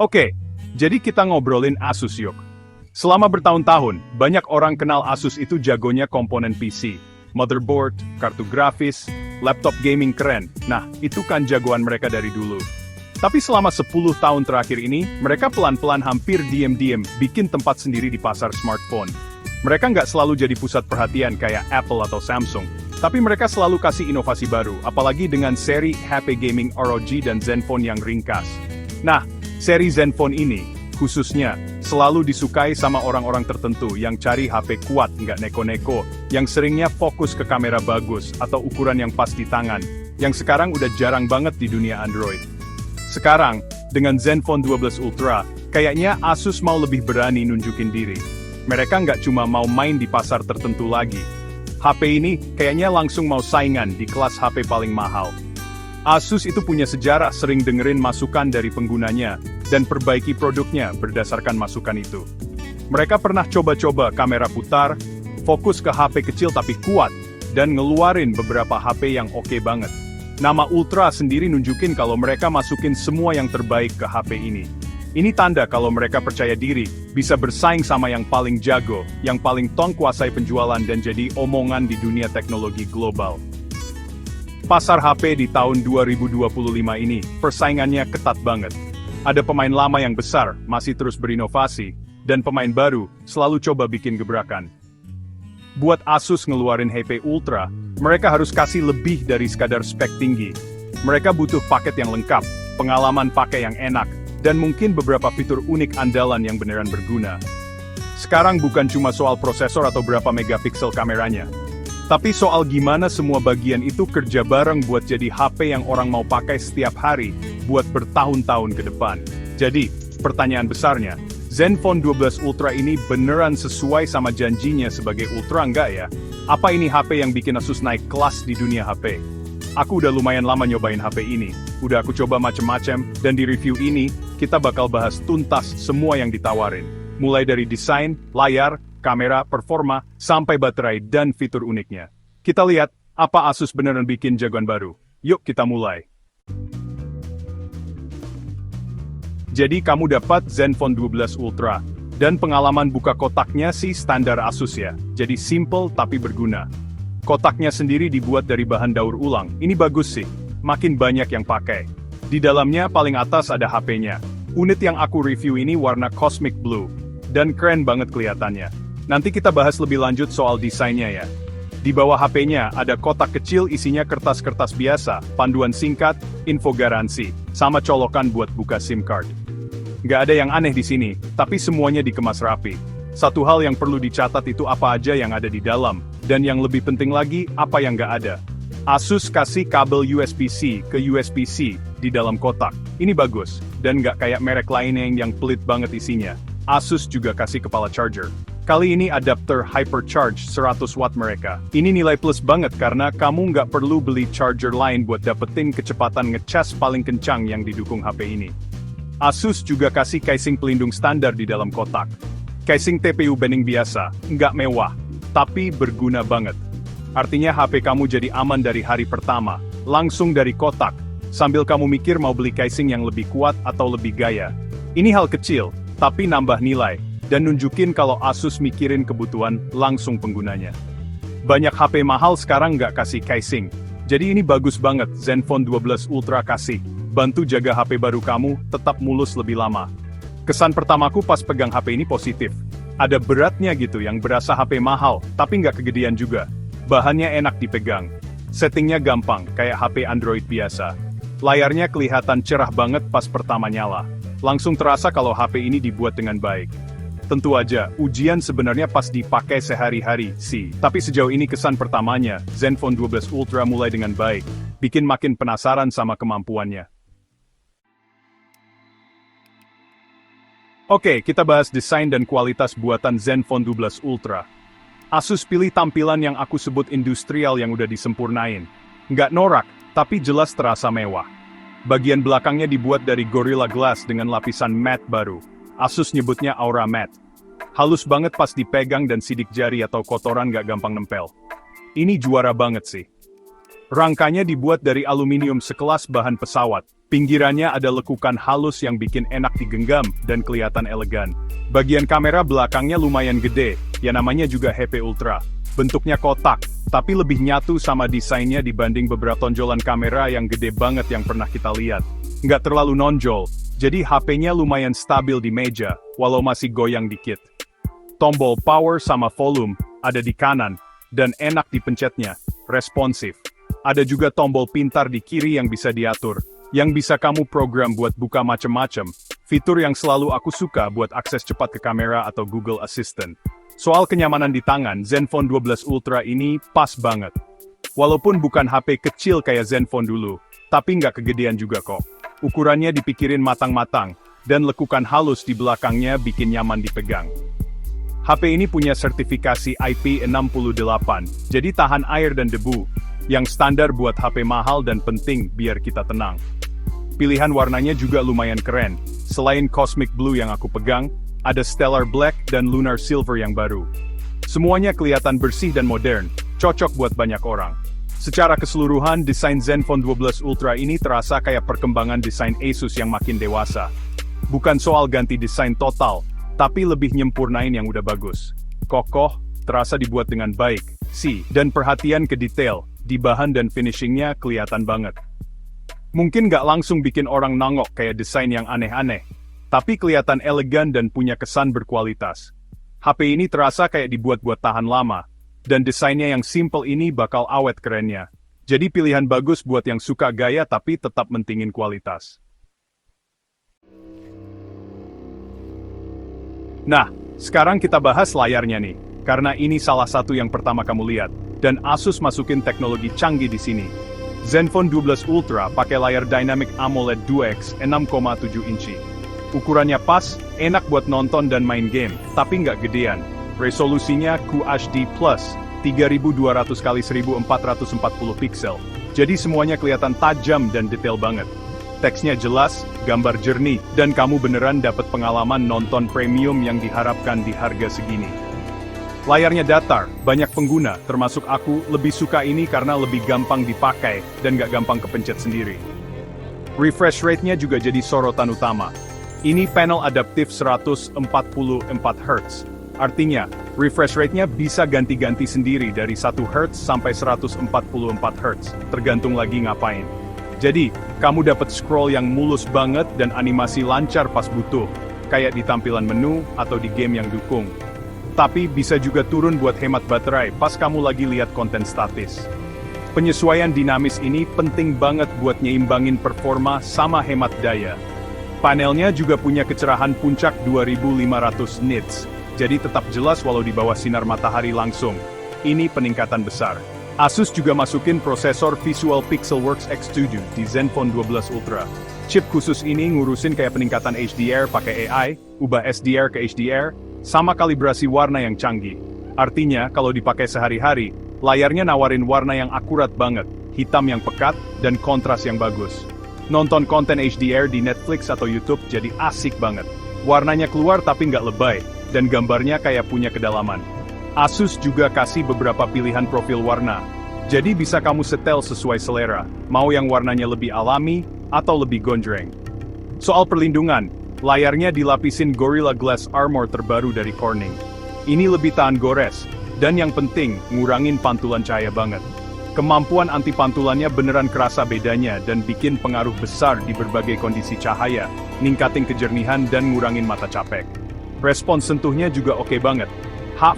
Oke, jadi kita ngobrolin Asus yuk. Selama bertahun-tahun, banyak orang kenal Asus itu jagonya komponen PC, motherboard, kartu grafis, laptop gaming keren. Nah, itu kan jagoan mereka dari dulu. Tapi selama 10 tahun terakhir ini, mereka pelan-pelan hampir diam-diam bikin tempat sendiri di pasar smartphone. Mereka nggak selalu jadi pusat perhatian kayak Apple atau Samsung, tapi mereka selalu kasih inovasi baru, apalagi dengan seri HP gaming ROG dan Zenfone yang ringkas. Nah, seri Zenfone ini, khususnya, selalu disukai sama orang-orang tertentu yang cari HP kuat nggak neko-neko, yang seringnya fokus ke kamera bagus atau ukuran yang pas di tangan, yang sekarang udah jarang banget di dunia Android. Sekarang, dengan Zenfone 12 Ultra, kayaknya Asus mau lebih berani nunjukin diri. Mereka nggak cuma mau main di pasar tertentu lagi. HP ini kayaknya langsung mau saingan di kelas HP paling mahal. Asus itu punya sejarah sering dengerin masukan dari penggunanya, dan perbaiki produknya berdasarkan masukan itu. Mereka pernah coba-coba kamera putar, fokus ke HP kecil tapi kuat, dan ngeluarin beberapa HP yang oke banget. Nama Ultra sendiri nunjukin kalau mereka masukin semua yang terbaik ke HP ini. Ini tanda kalau mereka percaya diri, bisa bersaing sama yang paling jago, yang paling tong kuasai penjualan dan jadi omongan di dunia teknologi global. Pasar HP di tahun 2025 ini, persaingannya ketat banget. Ada pemain lama yang besar, masih terus berinovasi, dan pemain baru, selalu coba bikin gebrakan. Buat Asus ngeluarin HP Ultra, mereka harus kasih lebih dari sekadar spek tinggi. Mereka butuh paket yang lengkap, pengalaman pakai yang enak, dan mungkin beberapa fitur unik andalan yang beneran berguna. Sekarang bukan cuma soal prosesor atau berapa megapiksel kameranya, tapi soal gimana semua bagian itu kerja bareng buat jadi HP yang orang mau pakai setiap hari, buat bertahun-tahun ke depan. Jadi, pertanyaan besarnya, Zenfone 12 Ultra ini beneran sesuai sama janjinya sebagai Ultra nggak ya? Apa ini HP yang bikin Asus naik kelas di dunia HP? Aku udah lumayan lama nyobain HP ini, udah aku coba macem-macem, dan di review ini, kita bakal bahas tuntas semua yang ditawarin. Mulai dari desain, layar, kamera, performa, sampai baterai dan fitur uniknya. Kita lihat, apa Asus beneran bikin jagoan baru. Yuk kita mulai. Jadi kamu dapat Zenfone 12 Ultra, dan pengalaman buka kotaknya sih standar Asus ya, jadi simple tapi berguna. Kotaknya sendiri dibuat dari bahan daur ulang, ini bagus sih, makin banyak yang pakai. Di dalamnya paling atas ada HP-nya. Unit yang aku review ini warna Cosmic Blue, dan keren banget kelihatannya. Nanti kita bahas lebih lanjut soal desainnya ya. Di bawah HP-nya ada kotak kecil isinya kertas-kertas biasa, panduan singkat, info garansi, sama colokan buat buka SIM card. Nggak ada yang aneh di sini, tapi semuanya dikemas rapi. Satu hal yang perlu dicatat itu apa aja yang ada di dalam, dan yang lebih penting lagi, apa yang nggak ada. Asus kasih kabel USB-C ke USB-C di dalam kotak. Ini bagus, dan nggak kayak merek lainnya yang pelit banget isinya. Asus juga kasih kepala charger. Kali ini adapter Hypercharge 100 watt mereka. Ini nilai plus banget karena kamu nggak perlu beli charger lain buat dapetin kecepatan ngecas paling kencang yang didukung HP ini. Asus juga kasih casing pelindung standar di dalam kotak. Casing TPU bending biasa, nggak mewah, tapi berguna banget. Artinya HP kamu jadi aman dari hari pertama, langsung dari kotak, sambil kamu mikir mau beli casing yang lebih kuat atau lebih gaya. Ini hal kecil, tapi nambah nilai, dan nunjukin kalau Asus mikirin kebutuhan langsung penggunanya. Banyak HP mahal sekarang nggak kasih casing, jadi ini bagus banget Zenfone 12 Ultra kasih. Bantu jaga HP baru kamu tetap mulus lebih lama. Kesan pertamaku pas pegang HP ini positif. Ada beratnya gitu yang berasa HP mahal, tapi nggak kegedean juga. Bahannya enak dipegang. Settingnya gampang, kayak HP Android biasa. Layarnya kelihatan cerah banget pas pertama nyala. Langsung terasa kalau HP ini dibuat dengan baik. Tentu aja, ujian sebenarnya pas dipakai sehari-hari sih. Tapi sejauh ini kesan pertamanya, Zenfone 12 Ultra mulai dengan baik. Bikin makin penasaran sama kemampuannya. Oke, kita bahas desain dan kualitas buatan Zenfone 12 Ultra. Asus pilih tampilan yang aku sebut industrial yang udah disempurnain. Nggak norak, tapi jelas terasa mewah. Bagian belakangnya dibuat dari Gorilla Glass dengan lapisan matte baru. Asus nyebutnya Aura Matte. Halus banget pas dipegang dan sidik jari atau kotoran nggak gampang nempel. Ini juara banget sih. Rangkanya dibuat dari aluminium sekelas bahan pesawat. Pinggirannya ada lekukan halus yang bikin enak digenggam dan kelihatan elegan. Bagian kamera belakangnya lumayan gede, ya namanya juga HP Ultra. Bentuknya kotak, tapi lebih nyatu sama desainnya dibanding beberapa tonjolan kamera yang gede banget yang pernah kita lihat. Nggak terlalu nonjol, jadi HP-nya lumayan stabil di meja, walau masih goyang dikit. Tombol power sama volume ada di kanan, dan enak dipencetnya, responsif. Ada juga tombol pintar di kiri yang bisa diatur, yang bisa kamu program buat buka macem-macem. Fitur yang selalu aku suka buat akses cepat ke kamera atau Google Assistant. Soal kenyamanan di tangan, Zenfone 12 Ultra ini pas banget. Walaupun bukan HP kecil kayak Zenfone dulu, tapi nggak kegedean juga kok. Ukurannya dipikirin matang-matang, dan lekukan halus di belakangnya bikin nyaman dipegang. HP ini punya sertifikasi IP68, jadi tahan air dan debu, yang standar buat HP mahal dan penting biar kita tenang. Pilihan warnanya juga lumayan keren, selain Cosmic Blue yang aku pegang, ada Stellar Black dan Lunar Silver yang baru. Semuanya kelihatan bersih dan modern, cocok buat banyak orang. Secara keseluruhan, desain Zenfone 12 Ultra ini terasa kayak perkembangan desain Asus yang makin dewasa. Bukan soal ganti desain total, tapi lebih nyempurnain yang udah bagus. Kokoh, terasa dibuat dengan baik, dan perhatian ke detail, di bahan dan finishingnya kelihatan banget. Mungkin nggak langsung bikin orang nongok kayak desain yang aneh-aneh, tapi kelihatan elegan dan punya kesan berkualitas. HP ini terasa kayak dibuat buat tahan lama, dan desainnya yang simple ini bakal awet kerennya. Jadi pilihan bagus buat yang suka gaya tapi tetap mentingin kualitas. Nah, sekarang kita bahas layarnya nih, karena ini salah satu yang pertama kamu lihat, dan Asus masukin teknologi canggih di sini. Zenfone 12 Ultra pakai layar Dynamic AMOLED 2X 6,7 inci. Ukurannya pas, enak buat nonton dan main game, tapi nggak gedean. Resolusinya QHD+, 3200x1440 pixel. Jadi semuanya kelihatan tajam dan detail banget. Teksnya jelas, gambar jernih, dan kamu beneran dapat pengalaman nonton premium yang diharapkan di harga segini. Layarnya datar, banyak pengguna, termasuk aku, lebih suka ini karena lebih gampang dipakai, dan nggak gampang kepencet sendiri. Refresh rate-nya juga jadi sorotan utama. Ini panel adaptif 144 Hz. Artinya, refresh rate-nya bisa ganti-ganti sendiri dari 1 Hz sampai 144 Hz, tergantung lagi ngapain. Jadi, kamu dapat scroll yang mulus banget dan animasi lancar pas butuh, kayak di tampilan menu atau di game yang dukung. Tapi bisa juga turun buat hemat baterai pas kamu lagi lihat konten statis. Penyesuaian dinamis ini penting banget buat nyeimbangin performa sama hemat daya. Panelnya juga punya kecerahan puncak 2500 nits, jadi tetap jelas walau di bawah sinar matahari langsung. Ini peningkatan besar. Asus juga masukin prosesor Visual Pixelworks X7 di Zenfone 12 Ultra. Chip khusus ini ngurusin kayak peningkatan HDR pakai AI, ubah SDR ke HDR, sama kalibrasi warna yang canggih. Artinya, kalau dipakai sehari-hari, layarnya nawarin warna yang akurat banget, hitam yang pekat, dan kontras yang bagus. Nonton konten HDR di Netflix atau YouTube jadi asik banget. Warnanya keluar tapi nggak lebay, dan gambarnya kayak punya kedalaman. Asus juga kasih beberapa pilihan profil warna, jadi bisa kamu setel sesuai selera, mau yang warnanya lebih alami, atau lebih gondreng. Soal perlindungan, layarnya dilapisin Gorilla Glass Armor terbaru dari Corning. Ini lebih tahan gores, dan yang penting, ngurangin pantulan cahaya banget. Kemampuan anti pantulannya beneran kerasa bedanya dan bikin pengaruh besar di berbagai kondisi cahaya, ningkatin kejernihan dan ngurangin mata capek. Respons sentuhnya juga oke banget.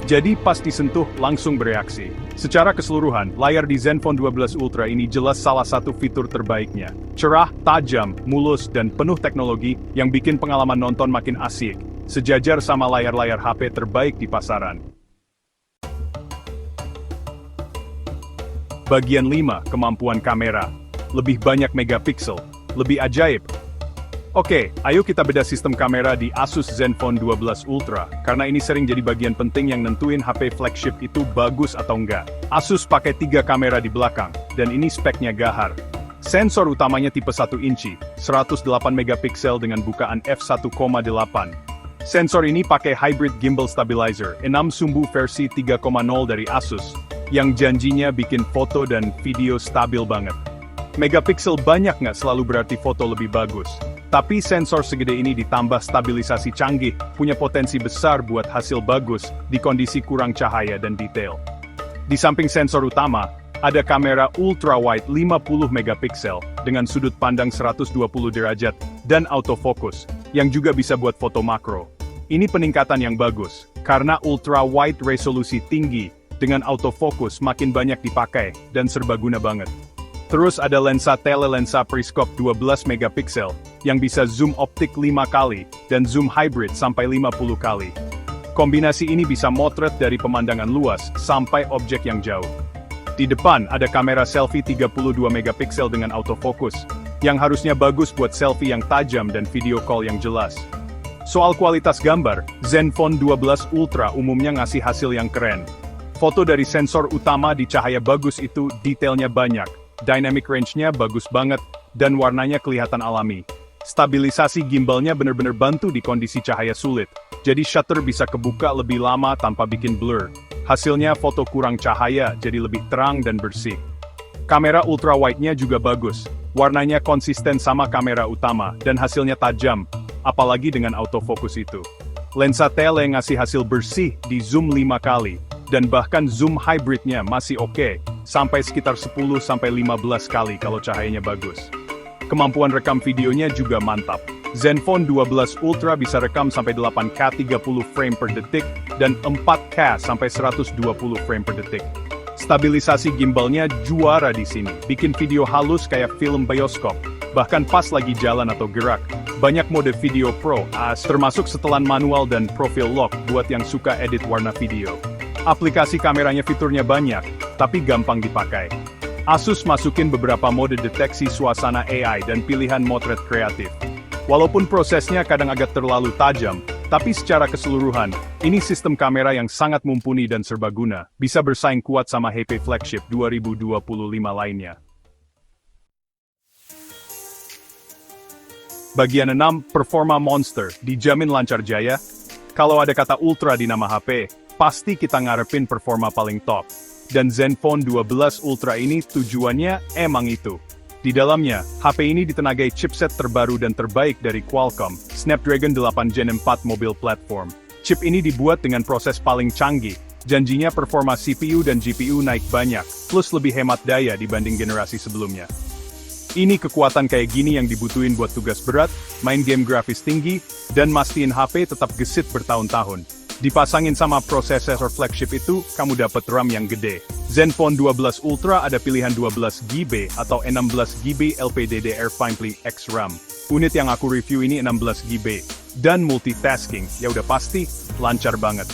Jadi pas disentuh langsung bereaksi. Secara keseluruhan, layar di Zenfone 12 Ultra ini jelas salah satu fitur terbaiknya. Cerah, tajam, mulus, dan penuh teknologi yang bikin pengalaman nonton makin asik, sejajar sama layar-layar HP terbaik di pasaran. Bagian 5, kemampuan kamera. Lebih banyak megapiksel, lebih ajaib. Oke, ayo kita bedah sistem kamera di Asus Zenfone 12 Ultra, karena ini sering jadi bagian penting yang nentuin HP flagship itu bagus atau enggak. Asus pakai 3 kamera di belakang, dan ini speknya gahar. Sensor utamanya tipe 1 inci, 108 megapiksel dengan bukaan f1.8. Sensor ini pakai hybrid gimbal stabilizer, 6 sumbu versi 3.0 dari Asus, yang janjinya bikin foto dan video stabil banget. Megapiksel banyak nggak selalu berarti foto lebih bagus. Tapi sensor segede ini ditambah stabilisasi canggih, punya potensi besar buat hasil bagus di kondisi kurang cahaya dan detail. Di samping sensor utama, ada kamera ultra-wide 50 megapiksel dengan sudut pandang 120 derajat dan autofocus, yang juga bisa buat foto makro. Ini peningkatan yang bagus, karena ultra-wide resolusi tinggi dengan autofocus makin banyak dipakai dan serbaguna banget. Terus ada lensa telelensa periskop 12 megapiksel yang bisa zoom optik 5 kali dan zoom hybrid sampai 50 kali. Kombinasi ini bisa motret dari pemandangan luas sampai objek yang jauh. Di depan ada kamera selfie 32 megapiksel dengan autofocus, yang harusnya bagus buat selfie yang tajam dan video call yang jelas. Soal kualitas gambar, Zenfone 12 Ultra umumnya ngasih hasil yang keren. Foto dari sensor utama di cahaya bagus itu detailnya banyak, dynamic range-nya bagus banget, dan warnanya kelihatan alami. Stabilisasi gimbalnya bener-bener bantu di kondisi cahaya sulit, jadi shutter bisa kebuka lebih lama tanpa bikin blur. Hasilnya foto kurang cahaya jadi lebih terang dan bersih. Kamera ultra-wide-nya juga bagus, warnanya konsisten sama kamera utama, dan hasilnya tajam, apalagi dengan autofocus itu. Lensa tele ngasih hasil bersih di zoom 5 kali, dan bahkan zoom hybridnya masih oke, sampai sekitar 10-15 kali kalau cahayanya bagus. Kemampuan rekam videonya juga mantap. Zenfone 12 Ultra bisa rekam sampai 8K 30 frame per detik, dan 4K sampai 120 frame per detik. Stabilisasi gimbalnya juara di sini, bikin video halus kayak film bioskop, bahkan pas lagi jalan atau gerak. Banyak mode video pro, termasuk setelan manual dan profile lock buat yang suka edit warna video. Aplikasi kameranya fiturnya banyak, tapi gampang dipakai. Asus masukin beberapa mode deteksi suasana AI dan pilihan motret kreatif. Walaupun prosesnya kadang agak terlalu tajam, tapi secara keseluruhan, ini sistem kamera yang sangat mumpuni dan serbaguna, bisa bersaing kuat sama HP flagship 2025 lainnya. Bagian 6, Performa Monster, dijamin lancar jaya. Kalau ada kata ultra di nama HP, pasti kita ngarepin performa paling top. Dan Zenfone 12 Ultra ini tujuannya emang itu. Di dalamnya, HP ini ditenagai chipset terbaru dan terbaik dari Qualcomm, Snapdragon 8 Gen 4 mobile platform. Chip ini dibuat dengan proses paling canggih, janjinya performa CPU dan GPU naik banyak, plus lebih hemat daya dibanding generasi sebelumnya. Ini kekuatan kayak gini yang dibutuhin buat tugas berat, main game grafis tinggi, dan mastiin HP tetap gesit bertahun-tahun. Dipasangin sama prosesor flagship itu, kamu dapat RAM yang gede. Zenfone 12 Ultra ada pilihan 12GB atau 16GB LPDDR5 X RAM. Unit yang aku review ini 16GB. Dan multitasking, ya udah pasti, lancar banget.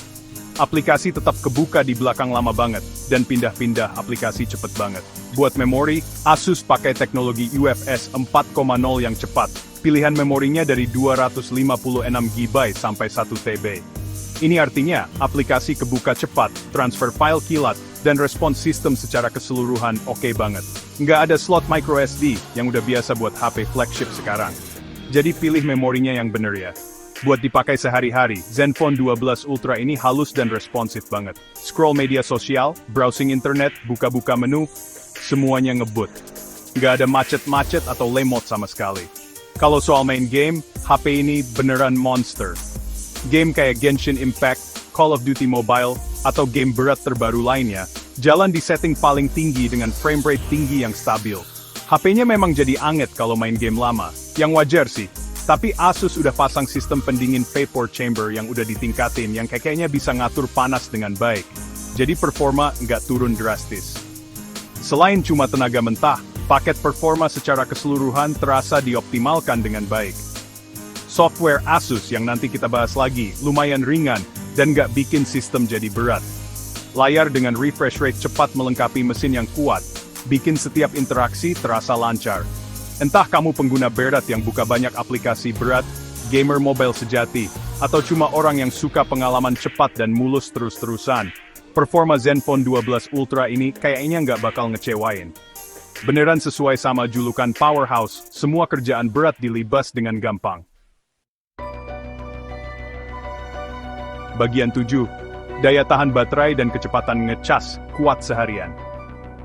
Aplikasi tetap kebuka di belakang lama banget, dan pindah-pindah aplikasi cepet banget. Buat memori, Asus pakai teknologi UFS 4.0 yang cepat. Pilihan memorinya dari 256GB sampai 1TB. Ini artinya, aplikasi kebuka cepat, transfer file kilat, dan respons sistem secara keseluruhan oke banget. Nggak ada slot microSD yang udah biasa buat HP flagship sekarang. Jadi pilih memorinya yang bener ya. Buat dipakai sehari-hari, Zenfone 12 Ultra ini halus dan responsif banget. Scroll media sosial, browsing internet, buka-buka menu, semuanya ngebut. Nggak ada macet-macet atau lemot sama sekali. Kalau soal main game, HP ini beneran monster. Game kayak Genshin Impact, Call of Duty Mobile, atau game berat terbaru lainnya, jalan di setting paling tinggi dengan frame rate tinggi yang stabil. HP-nya memang jadi anget kalau main game lama, yang wajar sih. Tapi Asus udah pasang sistem pendingin vapor chamber yang udah ditingkatin yang kayaknya bisa ngatur panas dengan baik. Jadi performa nggak turun drastis. Selain cuma tenaga mentah, paket performa secara keseluruhan terasa dioptimalkan dengan baik. Software Asus yang nanti kita bahas lagi, lumayan ringan, dan nggak bikin sistem jadi berat. Layar dengan refresh rate cepat melengkapi mesin yang kuat, bikin setiap interaksi terasa lancar. Entah kamu pengguna berat yang buka banyak aplikasi berat, gamer mobile sejati, atau cuma orang yang suka pengalaman cepat dan mulus terus-terusan, performa Zenfone 12 Ultra ini kayaknya nggak bakal ngecewain. Beneran sesuai sama julukan powerhouse, semua kerjaan berat dilibas dengan gampang. Bagian 7, daya tahan baterai dan kecepatan ngecas kuat seharian.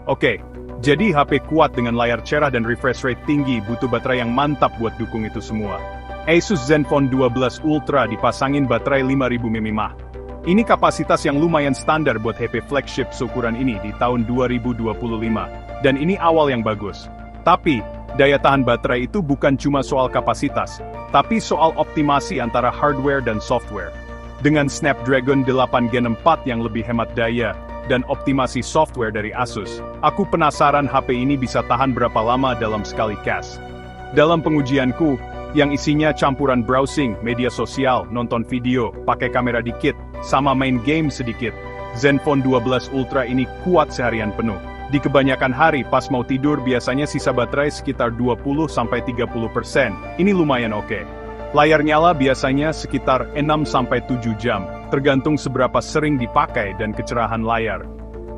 Oke, jadi HP kuat dengan layar cerah dan refresh rate tinggi butuh baterai yang mantap buat dukung itu semua. Asus Zenfone 12 Ultra dipasangin baterai 5000 mAh. Ini kapasitas yang lumayan standar buat HP flagship seukuran ini di tahun 2025. Dan ini awal yang bagus. Tapi, daya tahan baterai itu bukan cuma soal kapasitas, tapi soal optimasi antara hardware dan software. Dengan Snapdragon 8 Gen 4 yang lebih hemat daya, dan optimasi software dari Asus, aku penasaran HP ini bisa tahan berapa lama dalam sekali cas. Dalam pengujianku, yang isinya campuran browsing, media sosial, nonton video, pakai kamera dikit, sama main game sedikit, Zenfone 12 Ultra ini kuat seharian penuh. Di kebanyakan hari pas mau tidur biasanya sisa baterai sekitar 20-30%, ini lumayan oke. Layar nyala biasanya sekitar 6-7 jam, tergantung seberapa sering dipakai dan kecerahan layar.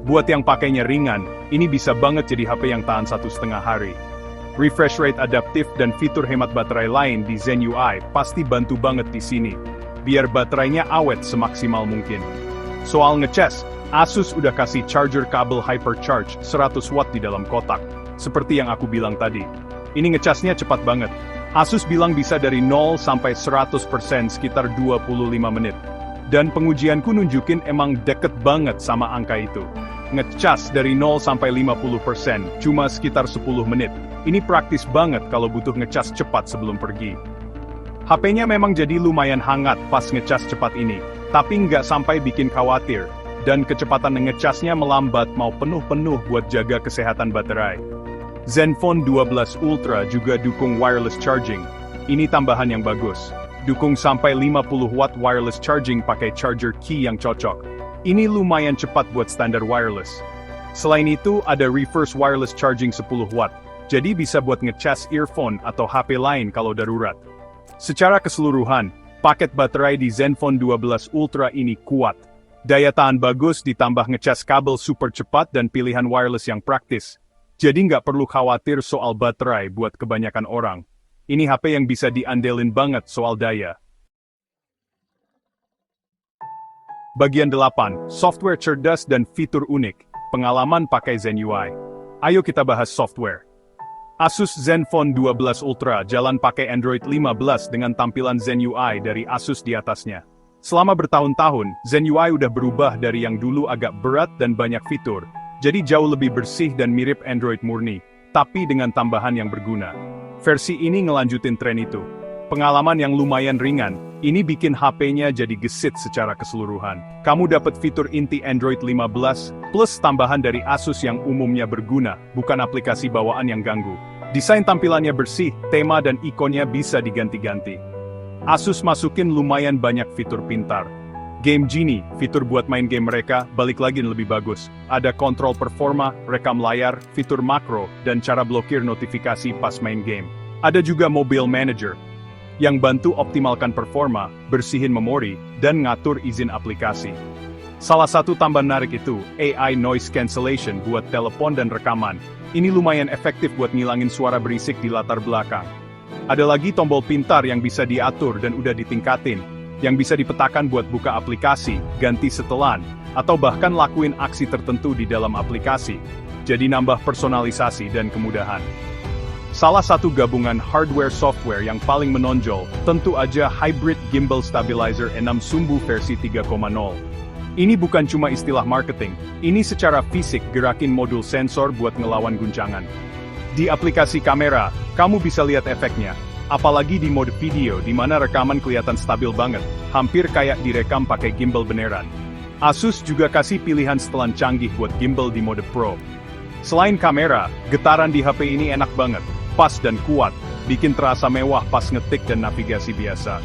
Buat yang pakainya ringan, ini bisa banget jadi HP yang tahan 1,5 hari. Refresh rate adaptif dan fitur hemat baterai lain di Zen UI pasti bantu banget di sini, biar baterainya awet semaksimal mungkin. Soal ngecas, Asus udah kasih charger kabel hypercharge 100 watt di dalam kotak, seperti yang aku bilang tadi. Ini ngecasnya cepat banget. Asus bilang bisa dari 0 sampai 100% sekitar 25 menit. Dan pengujianku nunjukin emang deket banget sama angka itu. Ngecas dari 0 sampai 50% cuma sekitar 10 menit. Ini praktis banget kalau butuh ngecas cepat sebelum pergi. HP-nya memang jadi lumayan hangat pas ngecas cepat ini, tapi nggak sampai bikin khawatir. Dan kecepatan ngecasnya melambat mau penuh-penuh buat jaga kesehatan baterai. Zenfone 12 Ultra juga dukung wireless charging. Ini tambahan yang bagus. Dukung sampai 50 watt wireless charging pakai charger key yang cocok. Ini lumayan cepat buat standar wireless. Selain itu, ada reverse wireless charging 10 watt. Jadi bisa buat ngecas earphone atau HP lain kalau darurat. Secara keseluruhan, paket baterai di Zenfone 12 Ultra ini kuat. Daya tahan bagus ditambah ngecas kabel super cepat dan pilihan wireless yang praktis. Jadi nggak perlu khawatir soal baterai buat kebanyakan orang. Ini HP yang bisa diandelin banget soal daya. Bagian 8, software cerdas dan fitur unik, pengalaman pakai Zen UI. Ayo kita bahas software. Asus Zenfone 12 Ultra jalan pakai Android 15 dengan tampilan Zen UI dari Asus di atasnya. Selama bertahun-tahun, Zen UI udah berubah dari yang dulu agak berat dan banyak fitur, jadi jauh lebih bersih dan mirip Android murni, tapi dengan tambahan yang berguna. Versi ini ngelanjutin tren itu. Pengalaman yang lumayan ringan, ini bikin HP-nya jadi gesit secara keseluruhan. Kamu dapat fitur inti Android 15, plus tambahan dari Asus yang umumnya berguna, bukan aplikasi bawaan yang ganggu. Desain tampilannya bersih, tema dan ikonnya bisa diganti-ganti. Asus masukin lumayan banyak fitur pintar. Game Genie, fitur buat main game mereka, balik lagi lebih bagus. Ada kontrol performa, rekam layar, fitur makro, dan cara blokir notifikasi pas main game. Ada juga Mobile Manager, yang bantu optimalkan performa, bersihin memori, dan ngatur izin aplikasi. Salah satu tambah menarik itu, AI Noise Cancellation buat telepon dan rekaman. Ini lumayan efektif buat ngilangin suara berisik di latar belakang. Ada lagi tombol pintar yang bisa diatur dan udah ditingkatin, yang bisa dipetakan buat buka aplikasi, ganti setelan, atau bahkan lakuin aksi tertentu di dalam aplikasi. Jadi nambah personalisasi dan kemudahan. Salah satu gabungan hardware-software yang paling menonjol, tentu aja Hybrid Gimbal Stabilizer 6 sumbu versi 3.0. Ini bukan cuma istilah marketing, ini secara fisik gerakin modul sensor buat ngelawan guncangan. Di aplikasi kamera, kamu bisa lihat efeknya. Apalagi di mode video di mana rekaman kelihatan stabil banget, hampir kayak direkam pakai gimbal beneran. Asus juga kasih pilihan setelan canggih buat gimbal di mode Pro. Selain kamera, getaran di HP ini enak banget, pas dan kuat, bikin terasa mewah pas ngetik dan navigasi biasa.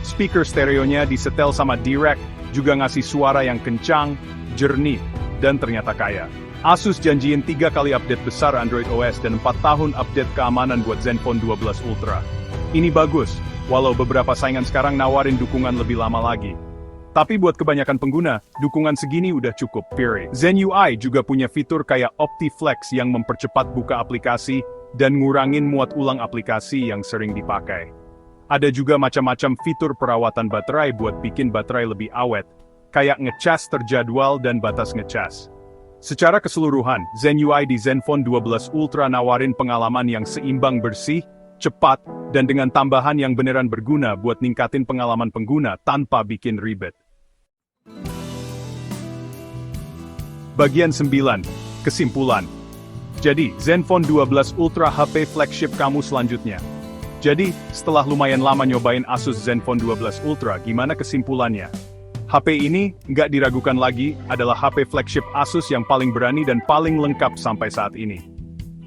Speaker stereonya disetel sama direct, juga ngasih suara yang kencang, jernih, dan ternyata kaya. Asus janjiin 3 kali update besar Android OS dan 4 tahun update keamanan buat Zenfone 12 Ultra. Ini bagus, walau beberapa saingan sekarang nawarin dukungan lebih lama lagi. Tapi buat kebanyakan pengguna, dukungan segini udah cukup, period. Zen UI juga punya fitur kayak OptiFlex yang mempercepat buka aplikasi dan ngurangin muat ulang aplikasi yang sering dipakai. Ada juga macam-macam fitur perawatan baterai buat bikin baterai lebih awet. kayak ngecas terjadwal dan batas ngecas. Secara keseluruhan, Zen UI di Zenfone 12 Ultra nawarin pengalaman yang seimbang, bersih, cepat, dan dengan tambahan yang beneran berguna buat ningkatin pengalaman pengguna tanpa bikin ribet. Bagian 9. Kesimpulan. Jadi, Zenfone 12 Ultra HP flagship kamu selanjutnya. Jadi, setelah lumayan lama nyobain Asus Zenfone 12 Ultra, gimana kesimpulannya? HP ini, nggak diragukan lagi, adalah HP flagship Asus yang paling berani dan paling lengkap sampai saat ini.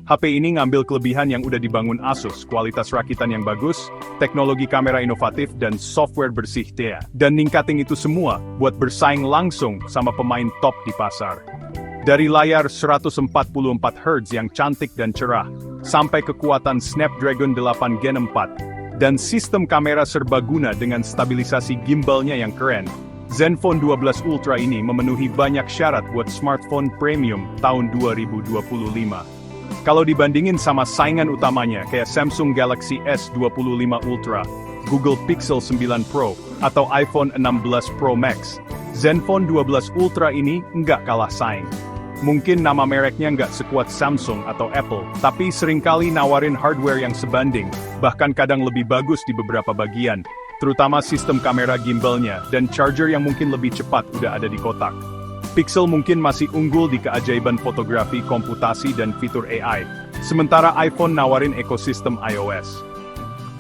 HP ini ngambil kelebihan yang udah dibangun Asus, kualitas rakitan yang bagus, teknologi kamera inovatif, dan software bersih TEA. Dan ningkatin itu semua, buat bersaing langsung sama pemain top di pasar. Dari layar 144 Hz yang cantik dan cerah, sampai kekuatan Snapdragon 8 Gen 4, dan sistem kamera serbaguna dengan stabilisasi gimbalnya yang keren, Zenfone 12 Ultra ini memenuhi banyak syarat buat smartphone premium tahun 2025. Kalau dibandingin sama saingan utamanya kayak Samsung Galaxy S25 Ultra, Google Pixel 9 Pro, atau iPhone 16 Pro Max, Zenfone 12 Ultra ini nggak kalah saing. Mungkin nama mereknya nggak sekuat Samsung atau Apple, tapi seringkali nawarin hardware yang sebanding, bahkan kadang lebih bagus di beberapa bagian, terutama sistem kamera gimbalnya dan charger yang mungkin lebih cepat udah ada di kotak. Pixel mungkin masih unggul di keajaiban fotografi, komputasi, dan fitur AI, sementara iPhone nawarin ekosistem iOS.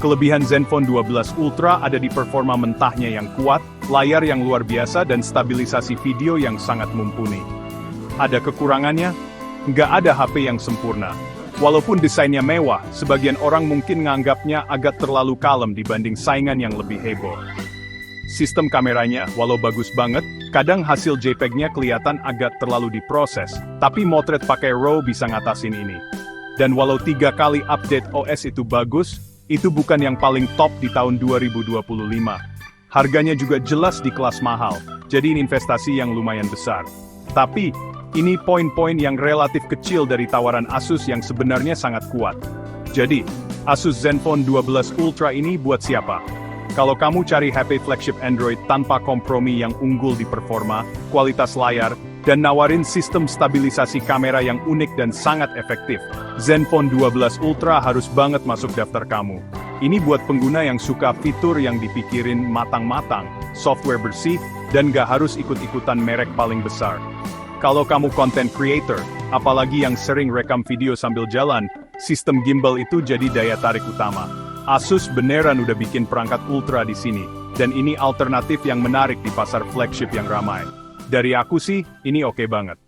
Kelebihan Zenfone 12 Ultra ada di performa mentahnya yang kuat, layar yang luar biasa, dan stabilisasi video yang sangat mumpuni. Ada kekurangannya? Nggak ada HP yang sempurna. Walaupun desainnya mewah, sebagian orang mungkin nganggapnya agak terlalu kalem dibanding saingan yang lebih heboh. Sistem kameranya, walau bagus banget, kadang hasil JPEG-nya kelihatan agak terlalu diproses, tapi motret pakai RAW bisa ngatasin ini. Dan walau 3 kali update OS itu bagus, itu bukan yang paling top di tahun 2025. Harganya juga jelas di kelas mahal, jadi ini investasi yang lumayan besar. Tapi, ini poin-poin yang relatif kecil dari tawaran Asus yang sebenarnya sangat kuat. Jadi, Asus Zenfone 12 Ultra ini buat siapa? Kalau kamu cari HP flagship Android tanpa kompromi yang unggul di performa, kualitas layar, dan nawarin sistem stabilisasi kamera yang unik dan sangat efektif, Zenfone 12 Ultra harus banget masuk daftar kamu. Ini buat pengguna yang suka fitur yang dipikirin matang-matang, software bersih, dan gak harus ikut-ikutan merek paling besar. Kalau kamu content creator, apalagi yang sering rekam video sambil jalan, sistem gimbal itu jadi daya tarik utama. Asus beneran udah bikin perangkat ultra di sini, dan ini alternatif yang menarik di pasar flagship yang ramai. Dari aku sih, ini oke banget.